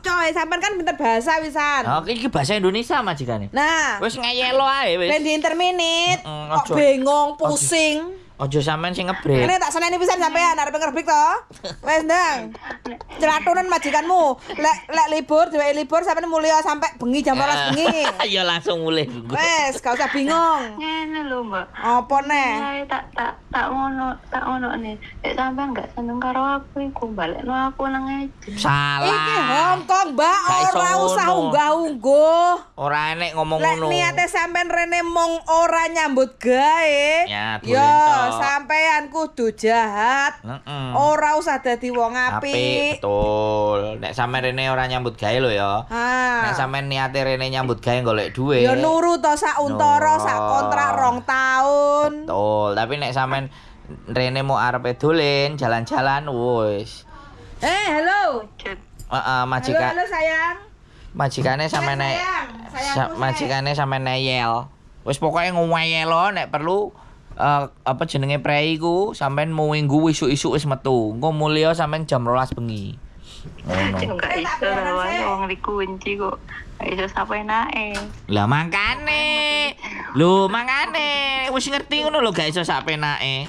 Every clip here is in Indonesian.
coy, sampean kan pinter bahasa wisan. Oh, iki bahasa Indonesia majikane. Nah, Wis ngeyelo ae wis. ben di interminute kok ojo. bingung, pusing. Ojo sampean sing ngebrek. Ini tak seneni pisan sampean arep ngerbik to. Wes ndang. Celatunan majikanmu. Lek libur, dhewe libur sampean mulya sampe bengi jam 12 bengi. Ya langsung mulih. Wes, gak usah bingung. Ngene lho, Mbak. Apa neh? Saya tak ngono nih. Nek sampean gak seneng karo aku iku balekno aku nang ejen. Iki Salah. Hongkong, Mbak, Gak iso ora usah ngono. unggah-ungguh. Ora enek ngomong Lek ngono. niate sampean rene mong ora nyambut gawe. Ya, yo dolen tok. sampean kudu jahat. Heeh. Ora usah dadi wong apik. Betul. Nek sampean rene ora nyambut gawe lho ya. Nek Ha. sampean niate rene nyambut gawe golek duit. Ya nurut to sak untara, Nurut. sak kontrak 2 tahun. Betul, tapi nek sampean rene mau arepe dolen jalan-jalan wis. Halo. Jet. Majikan Halo sayang. majikane sampean nek Sayangku, majikane sampean neyel. Wis pokoke ngeyel nek perlu apa jenenge prei ku sampean mau minggu isuk-isuk wis metu. Engko mulya sampean jam 12 bengi. Ngono. Gak iso lawan wong dikunci kok. Gak iso sampe nae. Lah mangkane wis ngerti ngono lho gak iso sak penake.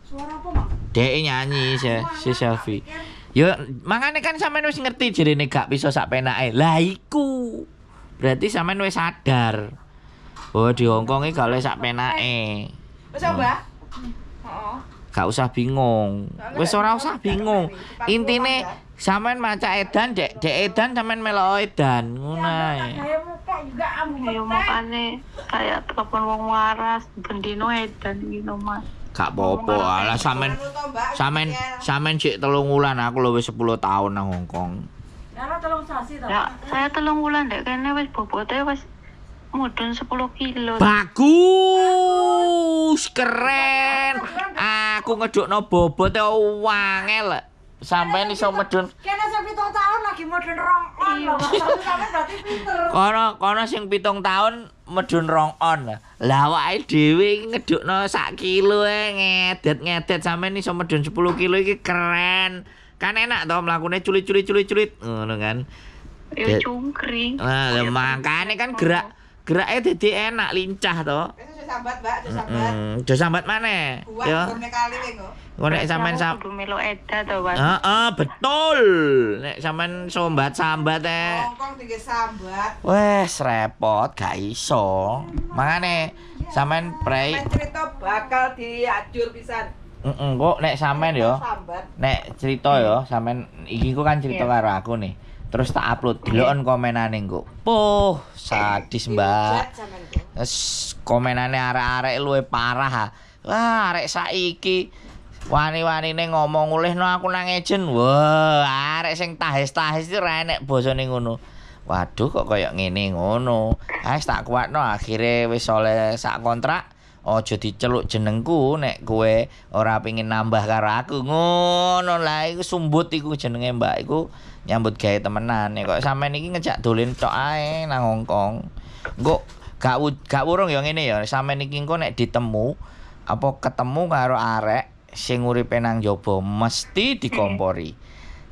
Suara apa, Mak? Dek nyanyi si Selfie. Yo mangane kan sampean wis ngerti jerene gak bisa sak penake. Lah iku. Berarti sampean wis sadar. Oh di Hongkong iki gak oleh sak penake. Wis Mbak. Heeh. Gak usah bingung. Wis ora usah bingung. Intine sampean maca edan dek edan sampean melok edan. Ngono ae. Kayak muka juga Ayo makane kayak telepon wong waras bendino edan gitu Mas. Gak apa-apa. Alah sampean sik 3 wulan aku lho wis 10 tahun nang Hongkong. Ya, saya 3 bulan dek kene wis bobote wis mudhun 10 kilo. Bagus, keren. Aku ngedukno bobot wangel. Sampeyan iso medun. Kene sing 7 tahun lagi modern rong on lho. Sampeyan berarti pinter. Kono sing 7 tahun medun rong on. Lah awake dhewe iki ngedukno sak kilo ngedet sampeyan iso medun 10 kilo iki keren. Kan enak to mlakune culit ngono kan. Ya cungkring. Nah, makane kan geraknya dadi enak lincah to. Wis sambat, Mbak, wis sambat. Jo sambat maneh. Ya. Ya. Kali engko. Kok nek sampean kudu melu edan to, Mas. Heeh, betul. Nek sampean sambat Hongkong tinggi sambat. wes repot gak iso. Makane sampean prei Cerita bakal diajur pisan. kok nek sampean yo Sambat. nek cerita yo sampean iki ku kan cerita karo aku nih. Terus tak upload delokon komenane kok. Puh, sadis, Mbak. Wes komenane arek-arek luwe parah ha. Wah, arek saiki wani-wanine ngomong ngulihno aku nang ejen. Wah, arek sing tahes-tahes iki ora enek basane ngono. Waduh kok koyo ngene ngono. Wis tak kuatno akhire wis oleh sak kontrak. Aja diceluk jenengku nek kowe ora pengin nambah karo aku. Ngono lah iku sumbut iku jenenge Mbak iku nyambut gawe temenan. Nek kok sampean iki ngejak dolen tok ae nang Hongkong. Engko gak urung ya ngene ya. Sampean iki engko nek ditemu apa ketemu karo arek sing uripe nang jaba mesti dikompori.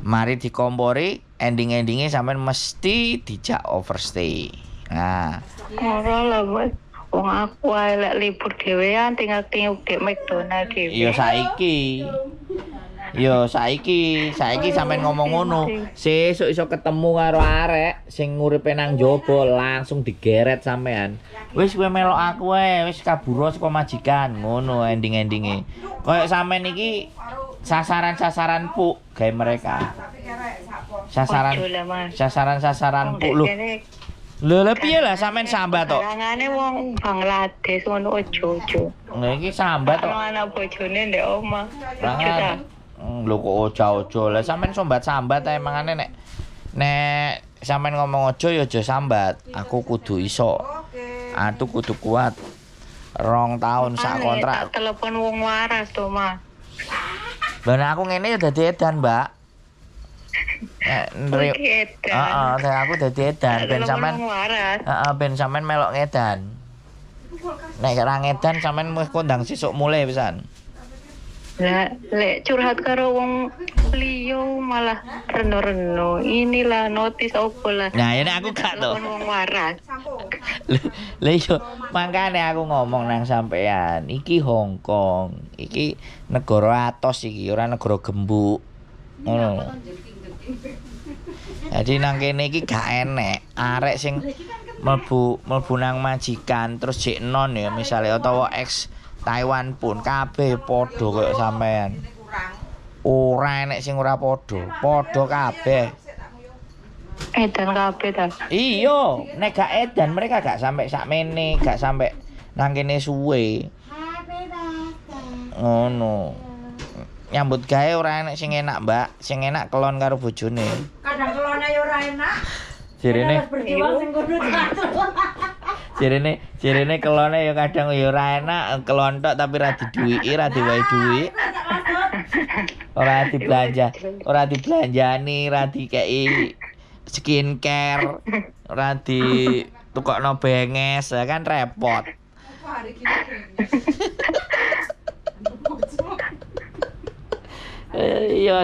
Mari dikompori, ending-endinge sampean mesti dijak overstay. Nah, Ora lah, Mas. Wong aku ae lek libur dhewean tinggal tiup di McDonald dhewe. ya saiki sampean ngomong ngono. Sesuk iso ketemu karo arek sing uripe nang jaba langsung digeret sampean. Wis kowe melok aku ae, wis kaburo saka majikan. Ngono ending-endinge. Kayak sampean iki sasaran-sasaran puk gawe mereka. Sasaran puk lho. Lho piye lah sampean sambat tok. Karangane wong Bangladesh ngono ojo-ojo. Lha iki sambat tok. Anak bojone ndek omah. Rangan. Lho kok ojo-ojo. Lah sampean sambat ae mangane nek sampean ngomong ojo ya aja sambat. Aku kudu iso. Aku kudu kuat. 2 tahun sak kontrak. Telepon wong waras to, Mas. Lah aku ngene ya dadi edan, Mbak. Heeh, aku dadi edan ben sampean. Heeh, ben sampean melok ngedan. Nek ora ngedan sampean wis kondang sesuk mulai pisan. Lah, lek curhat karo wong liyo malah reno-reno. Inilah notis opo lah. Nah, ini aku gak tuh. Wong waras. Lah iya, makane aku ngomong nang sampean, iki Hong Kong, iki negara atos iki, ora negara gembuk. Ngono. Jadi nang kene iki gak enek arek sing mlebu nang majikan terus jek non ya misale utawa ex Taiwan pun kabeh padha koyo sampean. Ora enek sing ora padha kabeh. Edan kabeh ta. Iya, nek gak edan mereka gak sampai sakmene, gak sampai nang kene suwe. Ngono. Nyambut gawe ora enek sing enak, Mbak. Sing enak kelon karo bojone. Kadang kelone ya ora enak. Jirene Jirene kelone ya kadang ya ora enak, kelontok tapi ra diduwiki, ra diwehi duwik. Ora dibelanjani, ra dikeki skincare, ora ditukokno benges, ya kan repot. Iya,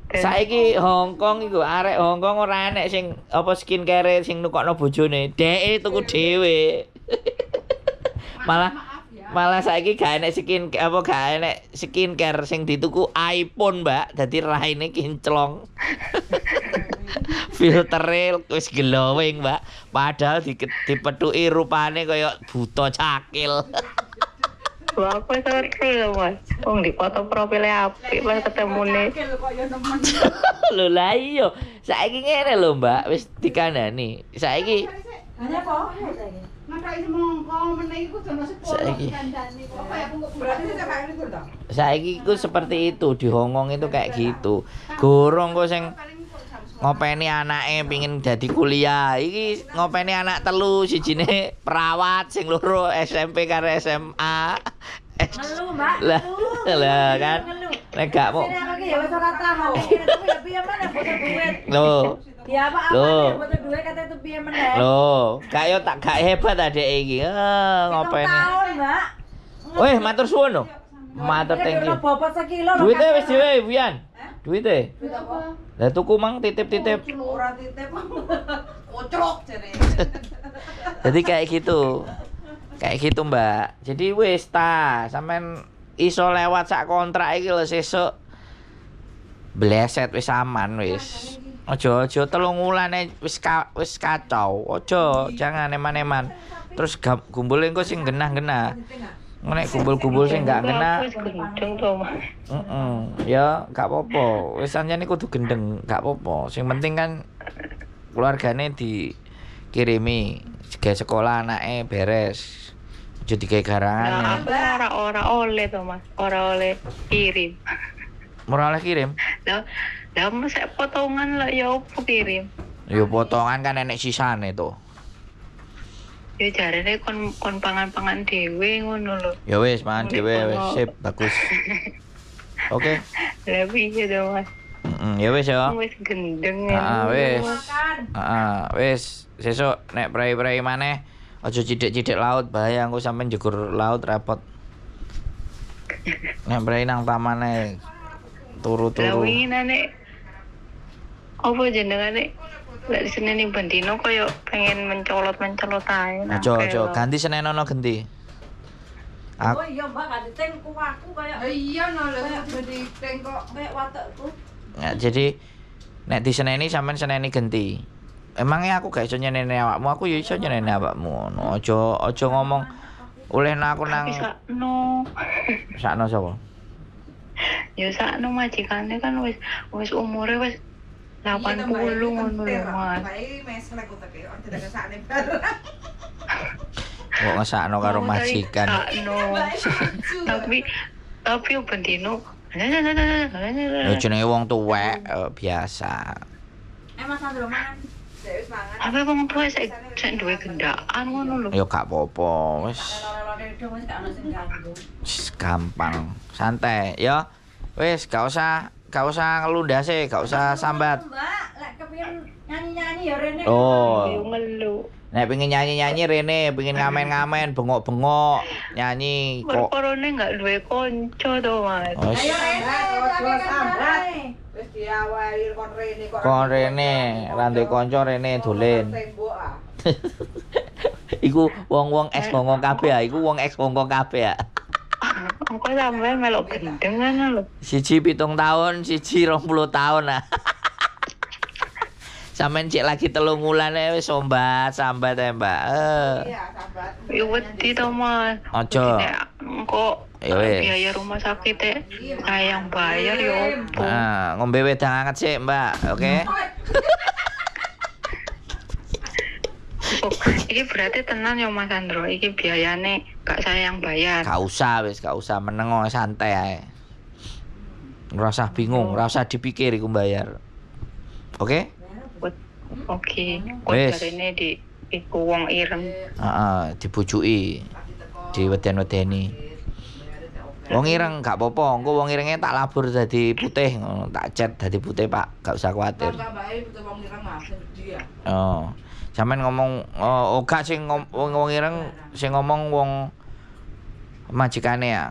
saiki Hong Kong iku arek Hong Kong ora enek sing apa skincare sing nukokno bojone. Dheke tuku dhewe. Malah saiki gak enek skincare sing dituku iPhone, Mbak. Dadi raine kinclong. Filtere wis glowing, Mbak. Padahal dipethuki rupane kaya buta cakil. Wah, aku seru lho, Mas. Wong di foto profile apik pas ketemune. Lho lah iya, saiki ngene lho, Mbak, wis dikandani. Saiki Hanya kok Saiki ku seperti itu di Hong Kong itu kayak gitu. Gorong kok sing ngopeni anake pengin dadi kuliah. Iki ngopeni anak telu, sijine perawat, sing loro SMP karo SMA. Ngelu, Mbak. Lah kan. Nek gak mau. Ya wis ora tahu. Piye meneh butuh duit. Loh. Ya apa butuh duit kata itu piye meneh. Loh, gak hebat adek iki. Ngopeni. Tahun, Mbak. Weh, matur suwun lho. Matur thank you. Bobot sekilo lho. Duite wis dhewe, Buyan. Duite. Duit apa? Lah tuku mang titip-titip. Ora titip. Ocrok jare. Jadi kayak gitu. Kayak gitu, Mbak. Jadi wis ta, sampean iso lewat sak kontrak iki lho sesuk. Bleset wis aman wis. Aja 3 wulan wis kacau. Aja, jangan eman-eman. Terus gumbul engko sing genah-genah. Nek kumpul-kumpul sing gak kena. Ya gak apa-apa. Wis anjane kudu gendeng, gak apa-apa. Sing penting kan keluargane dikirimi juga sekolah anake beres. Aja digawe garangane. Nah, ora oleh to, Mas. Ora oleh kirim. Ora oleh kirim. Lah mesti potongan lah ya opo kirim. Ya potongan kan enek sisane to. Ya jarene kon pangan-pangan dhewe ngono lho. Ya wis mangan dhewe wis sip bagus. Oke. Lah piye to, Mas? Ya wis ya. Wis gendeng. Wis. Wis sesuk nek prei-prei maneh aja cidik-cidik laut bahaya engko sampean jegur laut repot. Nek prei nang tamane turu-turu. Lah wingi nek opo jenengane? Lek Senin ning Bendino koyo pengen mencolot ae. Aja ganti Senin ono genti. Oh iya, Mbak, ganti tengku aku kaya. Iya no lho ganti teng kok kayak watekku. Ya, jadi nek di Seneni sampean Seneni genti. Emangnya aku gak iso nyeneni awakmu, aku ya iso nyeneni awakmu. Ngono, aja ngomong olehno aku nang sakno. Sakno sapa? Ya sakno majikane kan wis umure wis 80 ngono lho, Mas. Bae mes lek uteke ora didakesane bareng. Kok ngesakno karo majikan. Tapi Bendino. Ya jenenge wong tuwek biasa. Mas Sandro mangan. Wis mangan. Apa wong tuwek sik duwe gendaan ngono lho. Ya gak apa-apa, wis gampang, santai ya. Wis gak usah ngelundase, gak usah sambat. Mbak, lek pengen nyanyi-nyanyi ya Rene. Oh. Ayo ngelu. Nek pengen nyanyi-nyanyi Rene, pengen ngamen-ngamen, bengok-bengok, nyanyi kok. Korone nggak duwe konco to, Mas. Oh, Ayo Rene, ojo sambat. Wis diawali kon Rene kok. kon Rene, randhe kanca Rene dolen. Tembok ah. Iku wong-wong ex ngongkong kabeh ya, iku wong ex ngongkong kabeh ya. Engko sampean melok gendengan lho. Siji 7 tahun, siji 20 tahun nah. Sampeyan cek lagi 3 wulan wis sambat ya, Mbak. Iya, sambat. Yo wedi to, Mas. Ojo. Engko Ya wis. biaya rumah sakit sayang bayar yo opo. Nah, ngombe wedang anget sik, Mbak. Oke. Iki berarti tenan yo Mas Andro, iki biayane gak sayang bayar. Gak usah meneng kok, santai ae. Ora usah bingung, ora usah dipikir iku bayar. Oke? Oke, Wis. kok jarene di iku wong ireng. Heeh, dibujuki. Diweden-wedeni. Wong ireng gak apa-apa, engko wong irenge tak labur dadi putih ngono, tak cet dadi putih, Pak. Gak usah kuwatir. Tambah butuh wong ireng ah, sing gede ya. Oh. Sampeyan ngomong gak sing wong ireng sing ngomong wong majikane ya.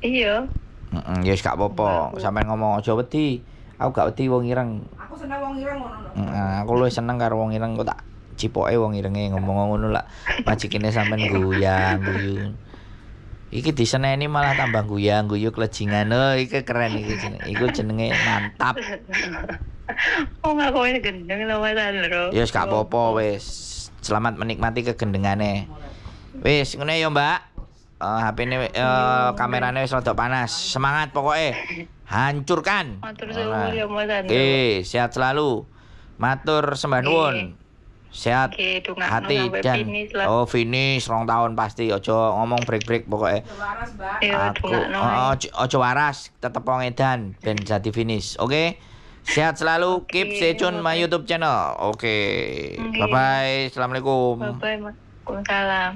Iya. Heeh, ya wis gak apa-apa. Sampeyan ngomong aja wedi. Aku gak wedi wong ireng. Aku seneng wong ireng ngono. Aku luwih seneng karo wong ireng kok tak cipoke wong irenge ngomong ngono lah. Majikine sampean guyang guyu. Iki diseneni malah tambah guyang guyu klejingan. Oh, iki keren iki jenenge. Iku jenenge mantap. Oh, nggak kowe gendeng lho Mas Andro. Ya wis gak apa-apa wis. Selamat menikmati kegendengane. Wis ngene ya, Mbak. HP-ne kamerane wis rada panas. Semangat pokoknya. Hancurkan. Matur suwun ya Mas Andro. Oke, sehat selalu. Matur sembah nuwun. Sehat Oke, dongakno hati sampai dan finish lah. finish 2 tahun pasti. Ojo ngomong break pokoknya. Waras, Mbak. Iya, Aku dongakno. ojo waras, tetep wong edan ben jadi finish. Oke. Sehat selalu, keep stay tune my YouTube channel. Oke. Oke. Bye bye. Assalamualaikum. Bye-bye, Mas. Waalaikumsalam.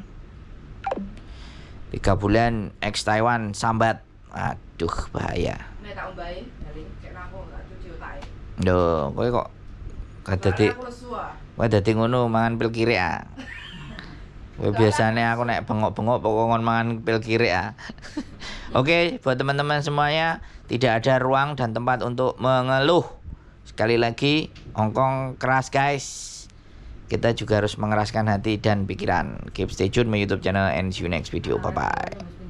3 bulan ex Taiwan sambat. Aduh, bahaya. Nek tak ombahi, galing cek rampung tak cuci otake. Duh, kowe kok dadi Aku lesu ah. kowe dadi ngono mangan pil kiri ah. Kowe biasane aku nek bengok-bengok pokoknya mangan pil kiri ah. Oke, buat teman-teman semuanya, tidak ada ruang dan tempat untuk mengeluh. Sekali lagi, Hongkong keras guys. Kita juga harus mengeraskan hati dan pikiran. Keep stay tune my YouTube channel and see you next video. Bye bye.